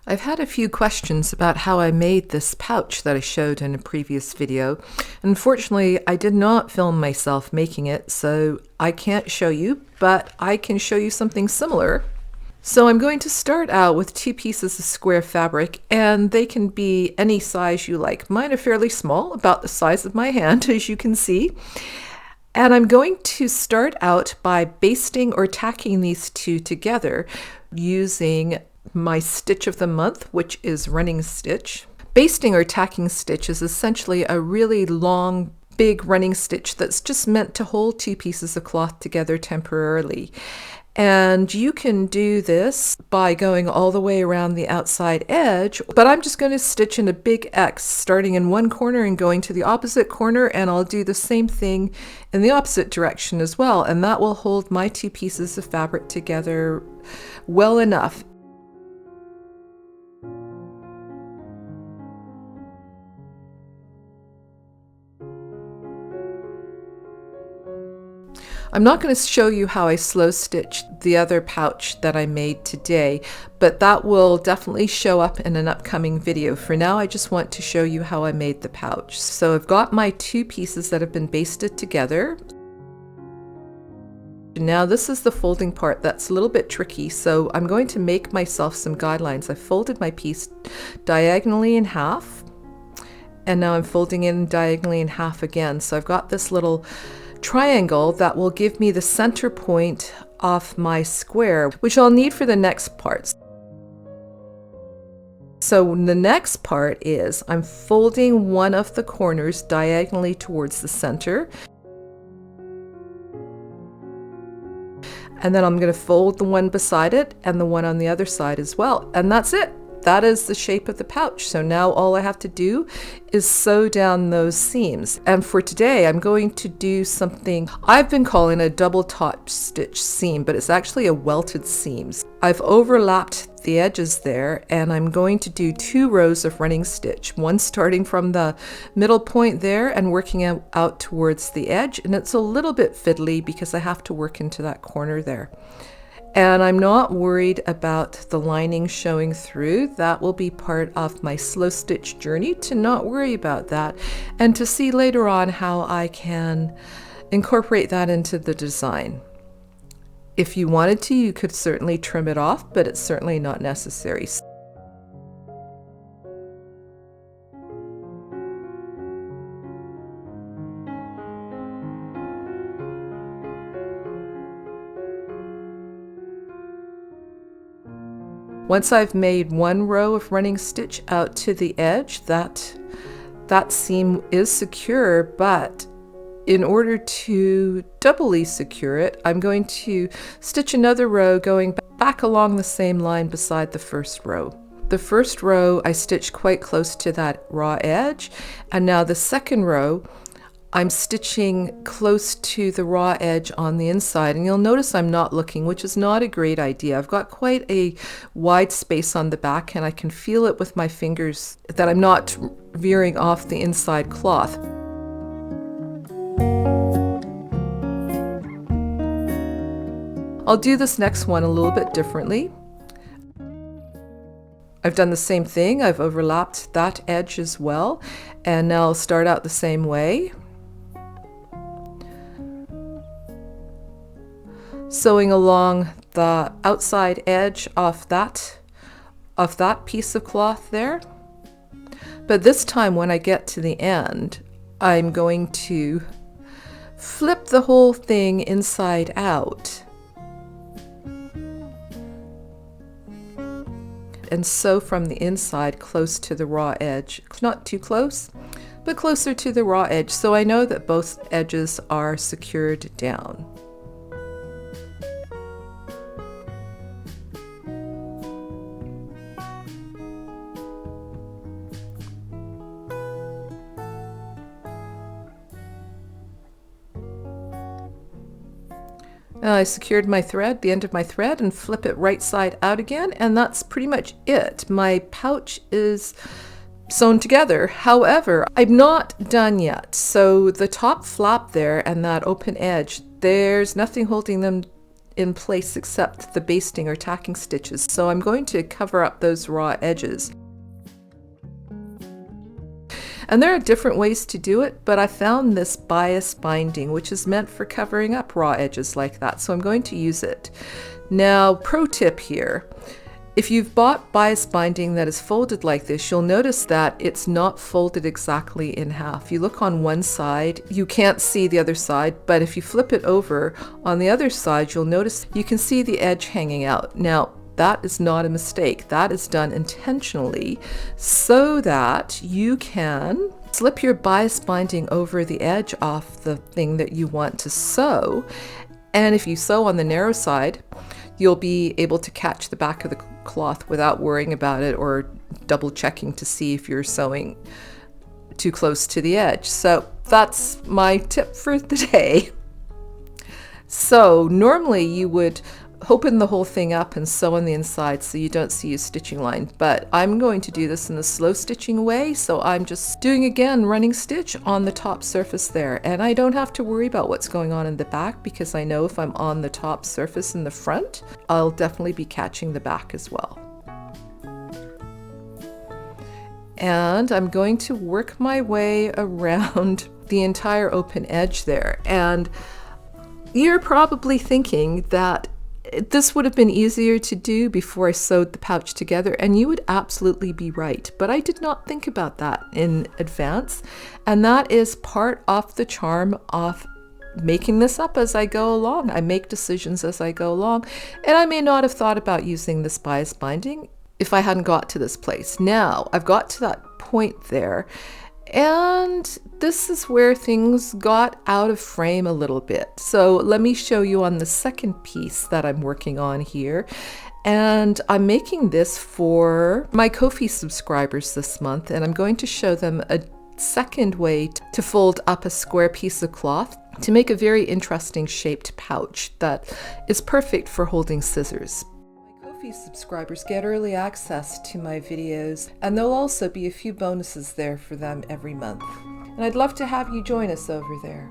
I've had a few questions about how I made this pouch that I showed in a previous video. Unfortunately, I did not film myself making it, so I can't show you, but I can show you something similar. So I'm going to start out with 2 pieces of square fabric, and they can be any size you like. Mine are fairly small, about the size of my hand, as you can see. And I'm going to start out by basting or tacking these 2 together using my stitch of the month, which is running stitch. Basting or tacking stitch is essentially a really long, big running stitch that's just meant to hold 2 pieces of cloth together temporarily. And you can do this by going all the way around the outside edge, but I'm just going to stitch in a big X, starting in one corner and going to the opposite corner, and I'll do the same thing in the opposite direction as well, and that will hold my 2 pieces of fabric together well enough. I'm not going to show you how I slow stitched the other pouch that I made today, but that will definitely show up in an upcoming video. For now, I just want to show you how I made the pouch. So I've got my 2 pieces that have been basted together. Now this is the folding part that's a little bit tricky, so I'm going to make myself some guidelines. I folded my piece diagonally in half, and now I'm folding it diagonally in half again. So I've got this little triangle that will give me the center point of my square, which I'll need for the next parts. So the next part is I'm folding one of the corners diagonally towards the center, and then I'm going to fold the one beside it and the one on the other side as well, and that's it. That is the shape of the pouch. So now all I have to do is sew down those seams. And for today, I'm going to do something I've been calling a double top stitch seam, but it's actually a welted seam. I've overlapped the edges there, and I'm going to do 2 rows of running stitch, one starting from the middle point there and working out towards the edge. And it's a little bit fiddly because I have to work into that corner there. And I'm not worried about the lining showing through. That will be part of my slow stitch journey, to not worry about that and to see later on how I can incorporate that into the design. If you wanted to, you could certainly trim it off, but it's certainly not necessary. Once I've made 1 row of running stitch out to the edge, that seam is secure, but in order to doubly secure it, I'm going to stitch another row going back along the same line beside the first row. The first row I stitched quite close to that raw edge, and now the second row I'm stitching close to the raw edge on the inside, and you'll notice I'm not looking, which is not a great idea. I've got quite a wide space on the back, and I can feel it with my fingers that I'm not veering off the inside cloth. I'll do this next one a little bit differently. I've done the same thing. I've overlapped that edge as well, and now I'll start out the same way. Sewing along the outside edge of that piece of cloth there. But this time when I get to the end, I'm going to flip the whole thing inside out and sew from the inside close to the raw edge. Not too close, but closer to the raw edge, so I know that both edges are secured down. I secured my thread, the end of my thread, and flip it right side out again, and that's pretty much it. My pouch is sewn together. However, I'm not done yet. So the top flap there and that open edge, there's nothing holding them in place except the basting or tacking stitches. So I'm going to cover up those raw edges. And there are different ways to do it, but I found this bias binding, which is meant for covering up raw edges like that. So I'm going to use it. Now, pro tip here. If you've bought bias binding that is folded like this, you'll notice that it's not folded exactly in half. You look on one side, you can't see the other side, but if you flip it over on the other side, you'll notice you can see the edge hanging out. Now, that is not a mistake. That is done intentionally so that you can slip your bias binding over the edge off the thing that you want to sew. And if you sew on the narrow side, you'll be able to catch the back of the cloth without worrying about it or double checking to see if you're sewing too close to the edge. So that's my tip for the day. So normally you would open the whole thing up and sew on the inside so you don't see a stitching line, but I'm going to do this in the slow stitching way, so I'm just doing again running stitch on the top surface there, and I don't have to worry about what's going on in the back because I know if I'm on the top surface in the front, I'll definitely be catching the back as well. And I'm going to work my way around the entire open edge there, and you're probably thinking that this would have been easier to do before I sewed the pouch together, and you would absolutely be right, but I did not think about that in advance, and that is part of the charm of making this up as I go along. I make decisions as I go along, and I may not have thought about using this bias binding if I hadn't got to this place. Now I've got to that point there, and this is where things got out of frame a little bit. So let me show you on the second piece that I'm working on here. And I'm making this for my Ko-fi subscribers this month, and I'm going to show them a second way to fold up a square piece of cloth to make a very interesting shaped pouch that is perfect for holding scissors. Subscribers get early access to my videos, and there'll also be a few bonuses there for them every month. And I'd love to have you join us over there.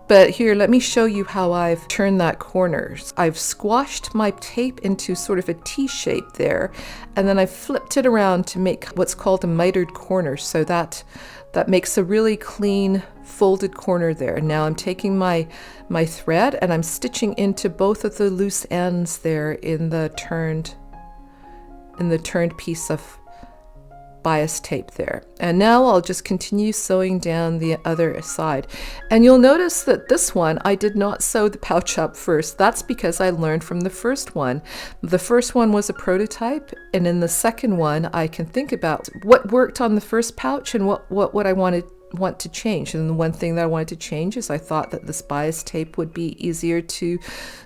But here, let me show you how I've turned that corner. I've squashed my tape into sort of a T shape there, and then I flipped it around to make what's called a mitered corner, so that makes a really clean folded corner there. Now I'm taking my thread and I'm stitching into both of the loose ends there in the turned piece of bias tape there. And now I'll just continue sewing down the other side. And you'll notice that this one, I did not sew the pouch up first. That's because I learned from the first one. The first one was a prototype, and in the second one, I can think about what worked on the first pouch and what I want to change. And the one thing that I wanted to change is I thought that this bias tape would be easier to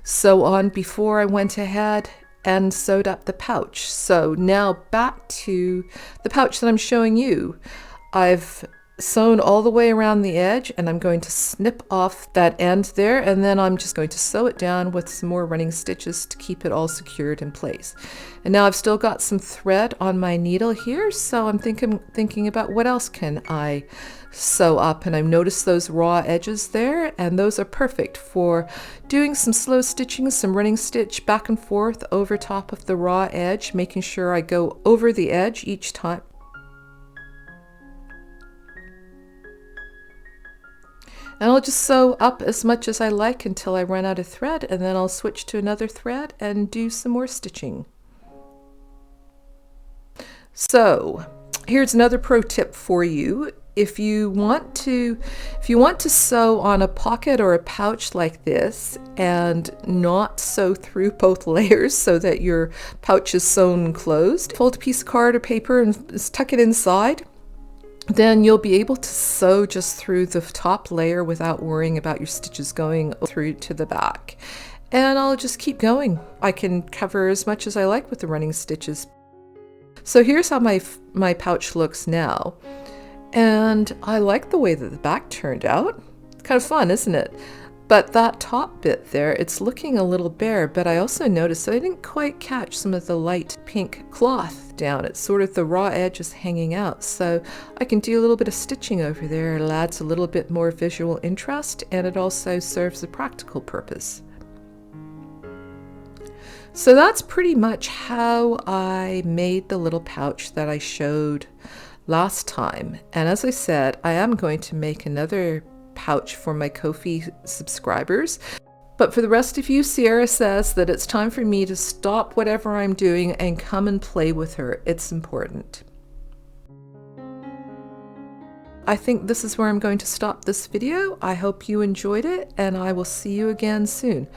sew on before I went ahead and sewed up the pouch. So now back to the pouch that I'm showing you. I've sewn all the way around the edge, and I'm going to snip off that end there, and then I'm just going to sew it down with some more running stitches to keep it all secured in place. And now I've still got some thread on my needle here, so I'm thinking about what else can I sew up, and I've noticed those raw edges there, and those are perfect for doing some slow stitching, some running stitch back and forth over top of the raw edge, making sure I go over the edge each time. And I'll just sew up as much as I like until I run out of thread, and then I'll switch to another thread and do some more stitching. So here's another pro tip for you. If you want to sew on a pocket or a pouch like this and not sew through both layers so that your pouch is sewn closed, fold a piece of card or paper and tuck it inside. Then you'll be able to sew just through the top layer without worrying about your stitches going through to the back. And I'll just keep going. I can cover as much as I like with the running stitches. So here's how my pouch looks now. And I like the way that the back turned out. It's kind of fun, isn't it? But that top bit there, it's looking a little bare, but I also noticed that I didn't quite catch some of the light pink cloth down. It's sort of the raw edge is hanging out. So I can do a little bit of stitching over there. It adds a little bit more visual interest, and it also serves a practical purpose. So that's pretty much how I made the little pouch that I showed last time. And as I said, I am going to make another pouch for my Ko-fi subscribers. But for the rest of you, Sierra says that it's time for me to stop whatever I'm doing and come and play with her. It's important. I think this is where I'm going to stop this video. I hope you enjoyed it, and I will see you again soon.